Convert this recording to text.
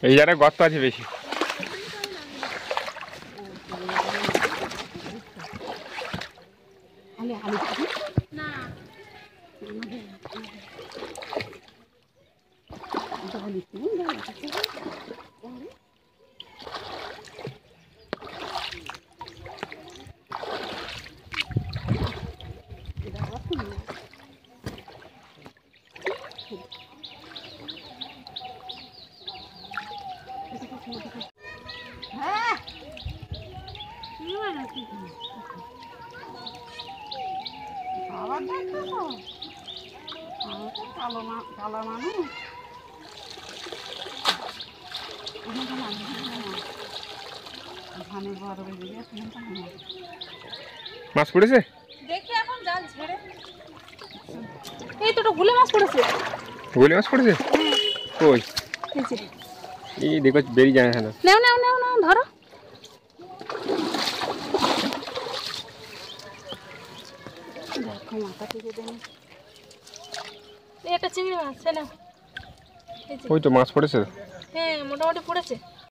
এই জায়গায় গর্ত আছে বেশি। মাছ পড়েছে দেখি এখন জাল ছেড়ে। এই তো গুলে মাছ পড়েছে। গুলে মাছ পড়েছে কই? এই দেখো বেরিয়ে যায় না। নাও নাও নাও নাও ধরো। দেখো মাথা থেকে দেন। এটা চিংড়ি মাছ না? ওই তো মাছ পড়েছে। হ্যাঁ মোটামুটি পড়েছে।